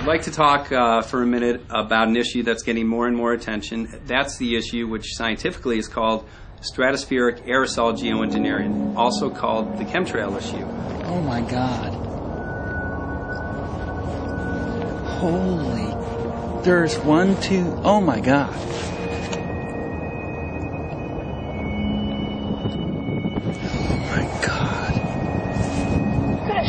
I'd like to talk for a minute about an issue that's getting more and more attention. That's the issue which scientifically is called stratospheric aerosol geoengineering, also called the chemtrail issue. Oh my God. Holy. There's 1, 2, oh my God.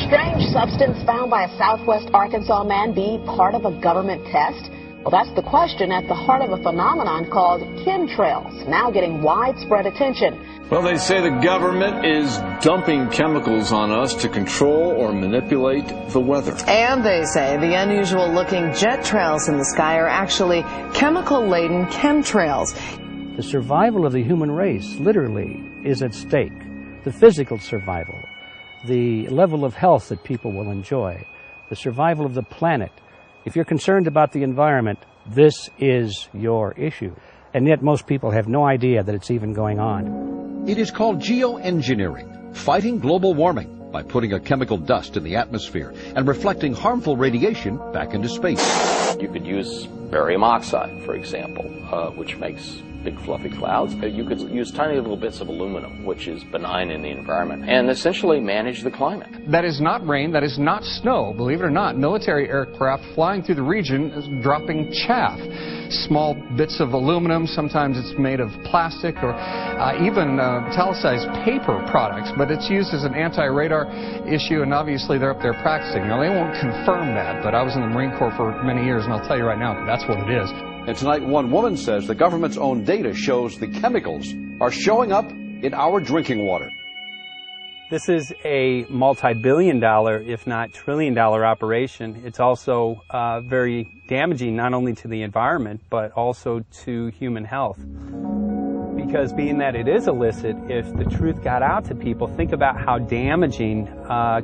Strange substance found by a southwest Arkansas man be part of a government test? Well, that's the question at the heart of a phenomenon called chemtrails, now getting widespread attention. Well, they say the government is dumping chemicals on us to control or manipulate the weather. And they say the unusual-looking jet trails in the sky are actually chemical-laden chemtrails. The survival of the human race, literally, is at stake. The physical survival, the level of health that people will enjoy, the survival of the planet. If you're concerned about the environment, this is your issue. And yet most people have no idea that it's even going on. It is called geo-engineering, fighting global warming by putting a chemical dust in the atmosphere and reflecting harmful radiation back into space. You could use barium oxide, for example, which makes big fluffy clouds. You could use tiny little bits of aluminum, which is benign in the environment, and essentially manage the climate. That is not rain, that is not snow. Believe it or not, military aircraft flying through the region is dropping chaff. Small bits of aluminum, sometimes it's made of plastic or even italicized paper products, but it's used as an anti-radar issue, and obviously they're up there practicing. Now, they won't confirm that, but I was in the Marine Corps for many years, and I'll tell you right now, that's what it is. And tonight, one woman says the government's own data shows the chemicals are showing up in our drinking water. This is a multi-billion-dollar, if not trillion-dollar operation. It's also very damaging not only to the environment, but also to human health. Because being that it is illicit, if the truth got out to people, think about how damaging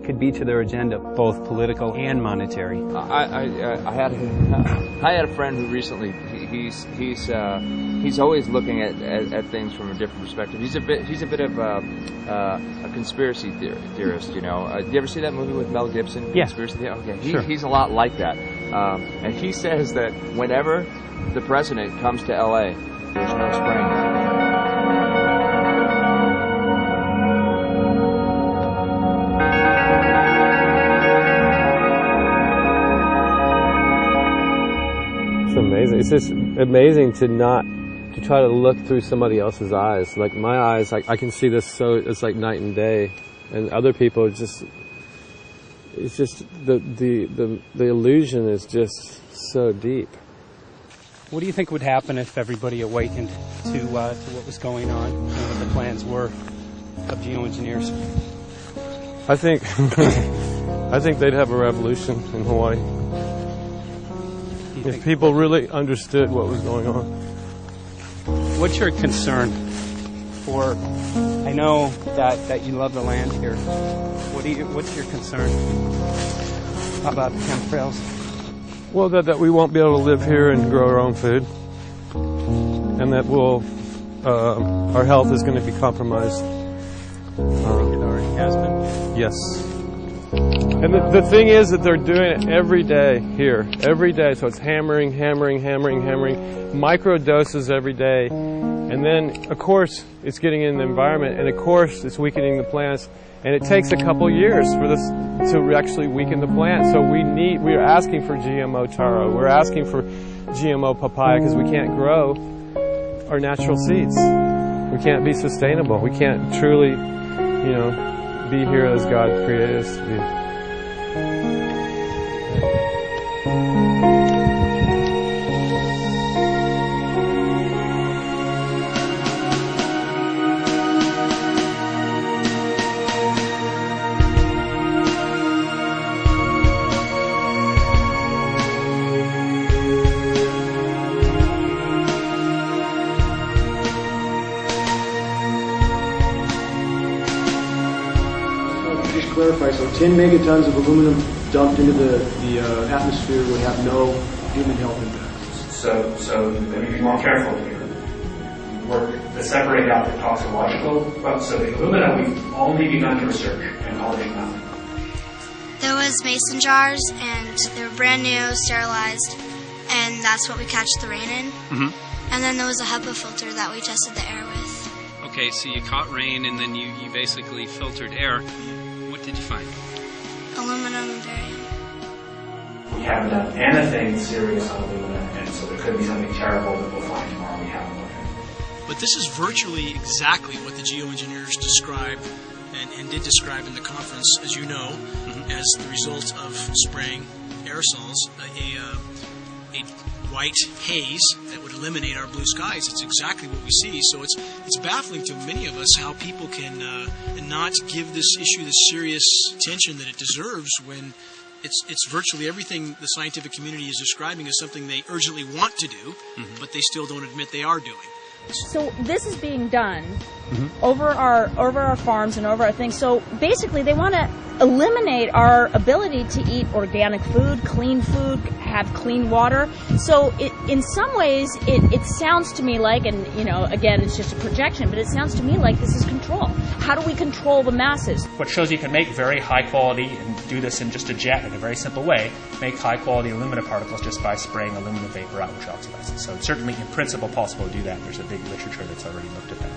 could be to their agenda, both political and monetary. I had a friend who recently he's always looking at things from a different perspective. He's a bit of a conspiracy theorist, you know. Do you ever see that movie with Mel Gibson? Yeah. Conspiracy theory? Okay. Sure. He's a lot like that, and he says that whenever the president comes to L.A., there's no spring. Amazing. It's just amazing to try to look through somebody else's eyes. Like my eyes, I can see this, so it's like night and day, and other people it's just the illusion is just so deep. What do you think would happen if everybody awakened to what was going on and what the plans were of geoengineers? I think they'd have a revolution in Hawaii. If people really understood what was going on. What's your concern for, I know that you love the land here. What's your concern about the chemtrails? Well, that we won't be able to live here and grow our own food. And that our health is going to be compromised. It already has been. Yes. And the thing is that they're doing it every day here, every day. So it's hammering, micro doses every day. And then, of course, it's getting in the environment, and of course, it's weakening the plants. And it takes a couple years for this to actually weaken the plant. So we're asking for GMO taro. We're asking for GMO papaya because we can't grow our natural seeds. We can't be sustainable. We can't truly, be here as God created us to be. Clarify, so 10 megatons of aluminum dumped into the atmosphere would have no human health impact. So let me be more careful here. Work to separate out the toxicological. So the aluminum we've only begun to research and publish nothing. There was mason jars, and they were brand new, sterilized, and that's what we catch the rain in. Mm-hmm. And then there was a HEPA filter that we tested the air with. Okay, so you caught rain and then you basically filtered air. What did you find? Aluminum and barium. We haven't done anything serious on aluminum, and so there could be something terrible that we'll find tomorrow we haven't looked at. But this is virtually exactly what the geoengineers described and did describe in the conference, as you know, as the result of spraying aerosols, a white haze that would eliminate our blue skies. It's exactly what we see. So it's baffling to many of us how people can not give this issue the serious attention that it deserves when it's virtually everything the scientific community is describing as something they urgently want to do, but they still don't admit they are doing. So this is being done over our farms and over our things. So basically they want to eliminate our ability to eat organic food, have clean water. So in some ways it sounds to me like, and again it's just a projection, but it sounds to me like this is control. How do we control the masses? What shows you can make very high quality, and do this in just a jet in a very simple way, make high quality alumina particles just by spraying aluminum vapor out, which oxidizes. So it's certainly in principle possible to do that. There's a big literature that's already looked at that.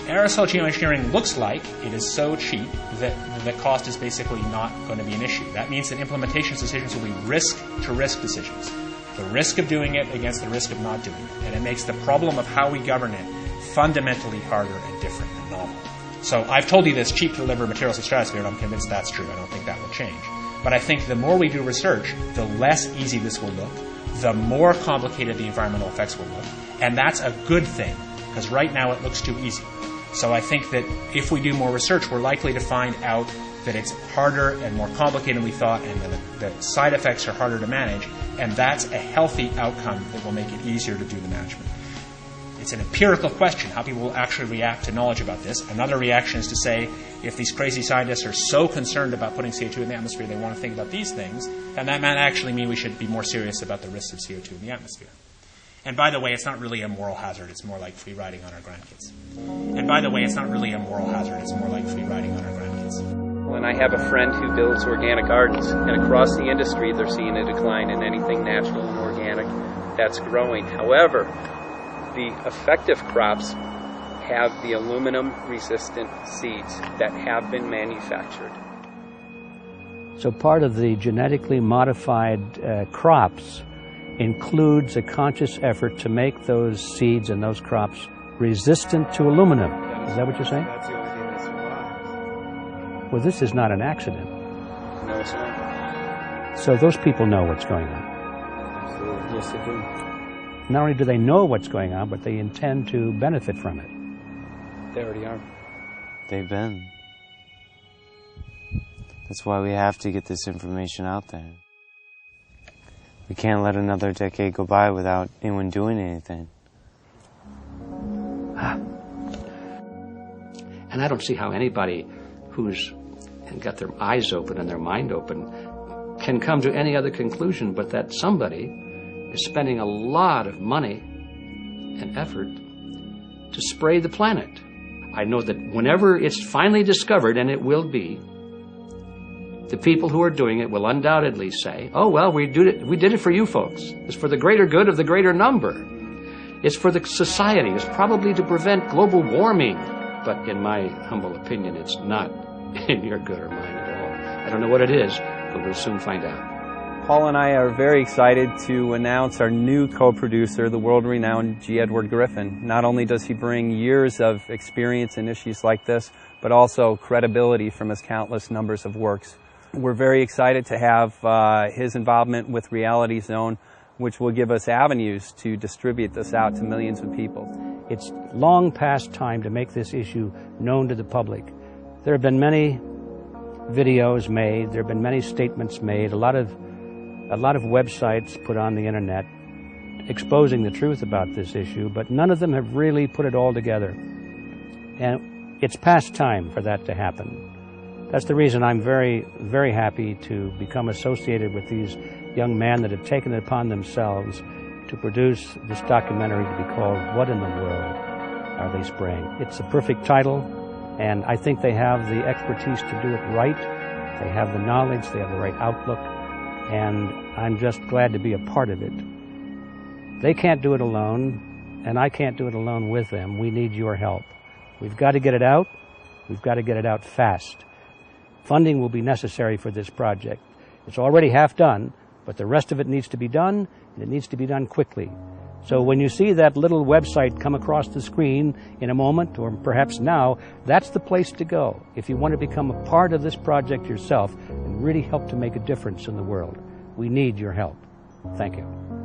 Aerosol geoengineering looks like it is so cheap that the cost is basically not going to be an issue. That means that implementation decisions will be risk-to-risk decisions. The risk of doing it against the risk of not doing it. And it makes the problem of how we govern it fundamentally harder and different and novel. So I've told you this cheap to deliver materials to the stratosphere, and I'm convinced that's true. I don't think that will change. But I think the more we do research, the less easy this will look, the more complicated the environmental effects will look. And that's a good thing, because right now it looks too easy. So I think that if we do more research, we're likely to find out that it's harder and more complicated than we thought, and that the side effects are harder to manage, and that's a healthy outcome that will make it easier to do the management. It's an empirical question, how people will actually react to knowledge about this. Another reaction is to say, if these crazy scientists are so concerned about putting CO2 in the atmosphere, they want to think about these things, then that might actually mean we should be more serious about the risks of CO2 in the atmosphere. And by the way, it's not really a moral hazard. It's more like free riding on our grandkids. And by the way, it's not really a moral hazard. It's more like free riding on our grandkids. When I have a friend who builds organic gardens, and across the industry they're seeing a decline in anything natural and organic that's growing. However, the effective crops have the aluminum-resistant seeds that have been manufactured. So part of the genetically modified crops includes a conscious effort to make those seeds and those crops resistant to aluminum. Is that what you're saying? That's the only thing that survives. Well, this is not an accident. No, it's not. So those people know what's going on. Absolutely. Yes, they do. Not only do they know what's going on, but they intend to benefit from it. They already are. They've been. That's why we have to get this information out there. We can't let another decade go by without anyone doing anything. And I don't see how anybody who's got their eyes open and their mind open can come to any other conclusion but that somebody is spending a lot of money and effort to spray the planet. I know that whenever it's finally discovered, and it will be, the people who are doing it will undoubtedly say, oh, well, we did it for you folks. It's for the greater good of the greater number. It's for the society. It's probably to prevent global warming. But in my humble opinion, it's not in your good or mine at all. I don't know what it is, but we'll soon find out. Paul and I are very excited to announce our new co-producer, the world-renowned G. Edward Griffin. Not only does he bring years of experience in issues like this, but also credibility from his countless numbers of works. We're very excited to have his involvement with Reality Zone, which will give us avenues to distribute this out to millions of people. It's long past time to make this issue known to the public. There have been many videos made, there have been many statements made, a lot of websites put on the internet exposing the truth about this issue, but none of them have really put it all together. And it's past time for that to happen. That's the reason I'm very, very happy to become associated with these young men that have taken it upon themselves to produce this documentary to be called What in the World Are They Spraying? It's a perfect title, and I think they have the expertise to do it right. They have the knowledge, they have the right outlook, and I'm just glad to be a part of it. They can't do it alone, and I can't do it alone with them. We need your help. We've got to get it out. We've got to get it out fast. Funding will be necessary for this project. It's already half done, but the rest of it needs to be done, and it needs to be done quickly. So when you see that little website come across the screen in a moment, or perhaps now, that's the place to go if you want to become a part of this project yourself and really help to make a difference in the world. We need your help. Thank you.